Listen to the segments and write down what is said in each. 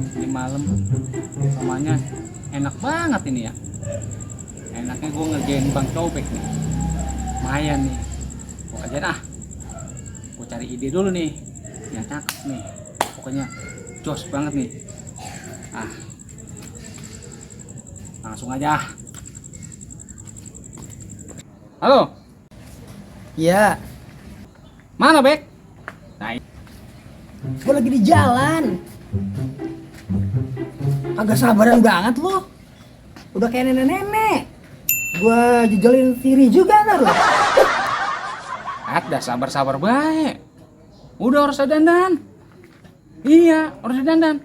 Ini malam namanya enak banget ini ya. Enaknya gue ngerjain Bang Cobek nih. Lumayan nih. Gue aja dah. Gue cari ide dulu nih. Yang cakep nih. Pokoknya jos banget nih. Ah, langsung aja. Halo. Iya, Mana Bek? Nah, gue lagi di jalan. Agak sabaran banget lo. Udah kayak nenek-nenek. Gue jejelin tiri juga ntar lo. ada sabar-sabar baik. Udah harus dandan. Iya, harus dandan.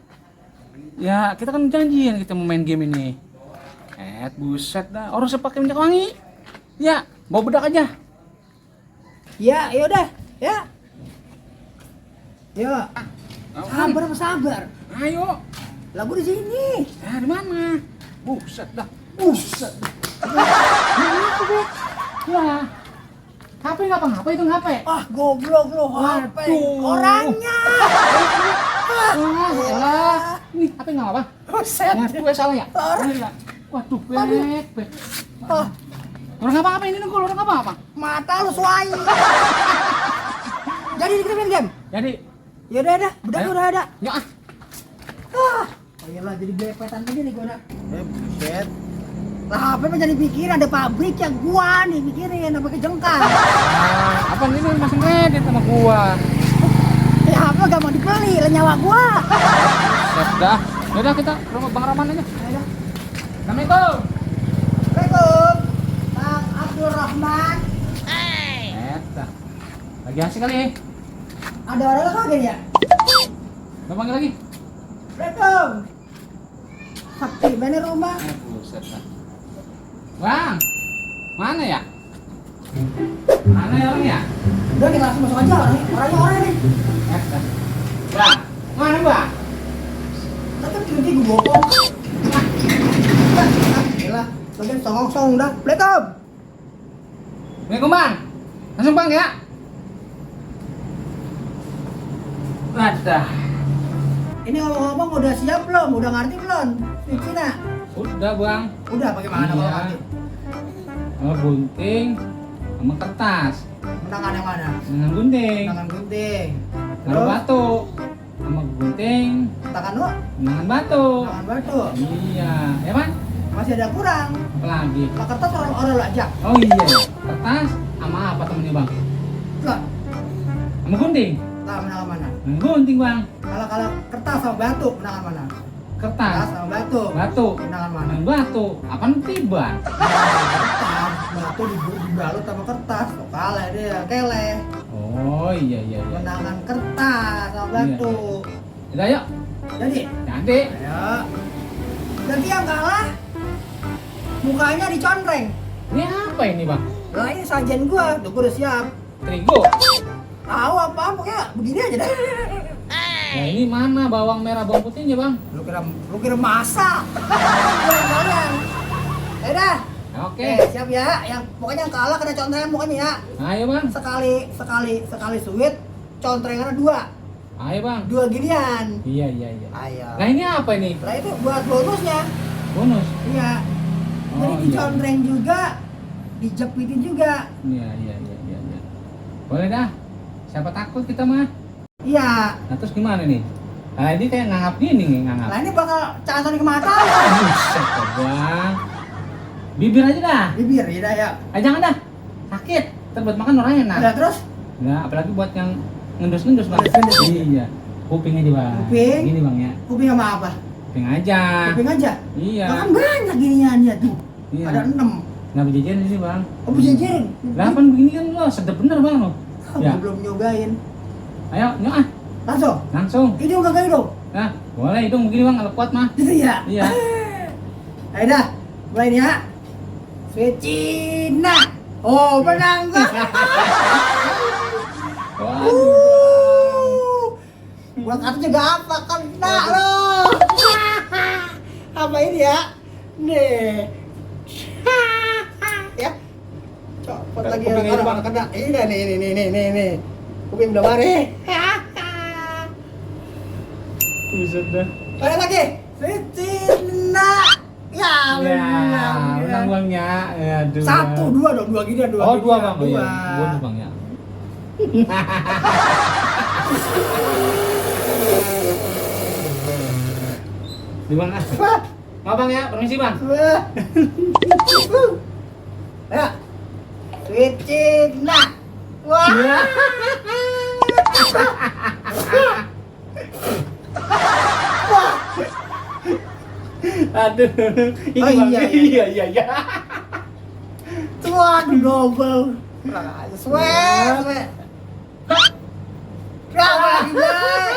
Ya, kita kan janjian kita mau main game ini. Buset dah. Harus pakai minyak wangi. Ya, bawa bedak aja. Ya, yaudah, ya. Ya, sabar apa sabar? Ayo. Lagu di sini. Di mana? Buset dah. Buset. Apa, Bek? Ya. HP nggak apa-apa itu HP. Ah, goblok lo, HP. Waduh. Orangnya. Elah. Nih, HP nggak apa-apa. Buset. Gue salah ya? Orang. Waduh, Bek. Ah, Orang apa-apa ini nunggu, orang apa-apa. mata lu suai. Jadi kita main game. Jadi, Yaudah, ada. Bedak Ayo. udah ada. ya Ah, ayolah jadi belepetan begini gua nak. Buset. Lah HP mah jadi pikiran ada pabrik yang gua nih mikirin apa kejengkal. apa ini masih kredit sama gua. Ya HP gak mau dibeli, lah nyawa gua. Set dah. Yaudah kita ke rumah Bang Rahman aja. Ayo. Assalamualaikum. Assalamualaikum. Bang Abdul Rahman. Dah. Lagi asik kali ya. Ada orang lagi ya? Mau panggil lagi? Assalamualaikum. Sakti, mana rumah? Buset dah. Bang, mana ya? Mana ya orangnya? Udah kita langsung masuk aja orangnya orang nih. Dah. Bang, mana bang? Tapi tinggi gua bopong. Gila, bagian songong-song dah. Assalamualaikum. Assalamualaikum bang. Langsung bang ya. Ada. Ini ngomong-ngomong udah siap belum? Udah ngerti belum? Cuci nak? Udah bang. Udah bagaimana kalau Iya. ngerti? Gunting sama kertas. Menangan yang mana? Dengan gunting. Tangan gunting. Taruh batu sama gunting. Tangan lu? Dengan batu. Tangan batu. Iya, ya bang. Masih ada kurang. Apa lagi? Lah kertas orang lu aja. Oh iya, kertas sama apa temennya bang? Lah, Sama gunting. lah menangan mana? Dengan gunting bang. Kalau kertas sama batu menangan mana? Kertas Kertas. sama batu. Batu. Menangan mana? Dengan batu. Apaan tiba? Kertas, batu dibalut sama kertas. Oh, kalah dia, keleh. Oh iya iya iya. Menangan kertas sama batu. Udah yuk. Jadi, Nanti. ayo. Nanti yang kalah mukanya dicontreng. Ini apa ini bang? Lah ini sajian gua, tuh gua udah siap. Terigu. Tahu apa pokoknya begini aja dah. Nah ini mana bawang merah bawang putihnya bang? Lu kira masak. Kalian. Ya dah. Oke. Siap ya. Yang pokoknya yang kalah kena contreng mukanya ya. Ayo bang. Sekali sweet, contrengannya dua. Ayo bang. Dua ginian. Iya iya iya. Ayo. Nah ini apa ini? Lah itu buat bonusnya. Bonus. Iya. Oh, Jadi iya. dicontreng juga, dijepitin juga. Iya iya iya iya. Iya. Boleh dah. Siapa takut kita mah? Iya. Nah terus gimana nih? Nah ini kayak ngangap gini nih ngangap. Lah ini bakal canton ke mata. Buset dah, bang. Bibir aja dah. Bibir ya ya. Jangan dah. Sakit. Ntar buat makan orangnya enak. Udah terus Nah apalagi buat yang ngendus-ngendus bang. Ngendus-ngendus. Iya. Kuping aja bang. Kuping? Gini bang ya. kuping sama apa? Kuping aja. Kuping aja. Iya. Makan banyak giniannya tuh. Iya. Ada 6. Nggak berjajaran sih bang. Oh berjejerin. 8 begini kan lo sedap bener bang lo. Ya. Gua belum nyobain. Ayo nyok ah. Langsung. Langsung. Hidung kagak hidung. Nah boleh hidung begini bang kalau kuat mah. Gitu ya. Iya. Ayo dah. Mulai nih ya. Sweet Cina. Oh menang gua. Buat aku juga apa kena lo. Apa ini ya? Nih. Ya. Copot lagi Kuping aja, Bang. kena. Ini dah nih. Kuping udah mari. Buset dah. Sekali lagi. Cina. Ya, Ya, menang. menang bangnya. Aduh. 1-2 dong, 2 gini, 2 Oh, gini. 2 bang. Oh, iya. 2. 2 bang ya. Di bang ah. Mau bang ya, permisi bang. Ya. Cina. Wah. Ya. Aduh. Ini Oh, bang. iya. Iya. Tuan double. Sweat. Berapa lagi, Bang?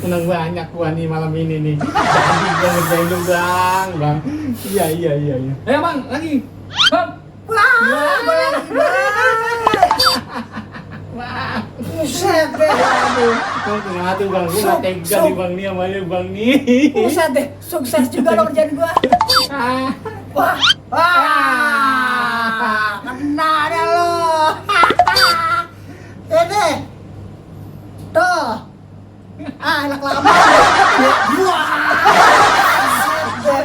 Menang banyak gua nih malam ini nih. Jadi gua ngerjain dong bang. Iya. Ayo bang, lagi. Bang. Wah, boleh lagi, Wah. Buset deh. Aduh. Bang, kenapa tuh bang? Gua nggak tega nih bang nih sama lu bang nih. Buset deh. Sukses juga lo kerjaan gua. Ah. Wah. Wah. Kena deh lo. Ini. Tuh. Enak lama. Wah. Buset deh.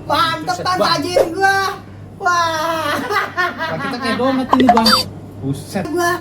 Mantep kan tajir gua. Wah. Kita kayak donat ini bang. Buset. Gua.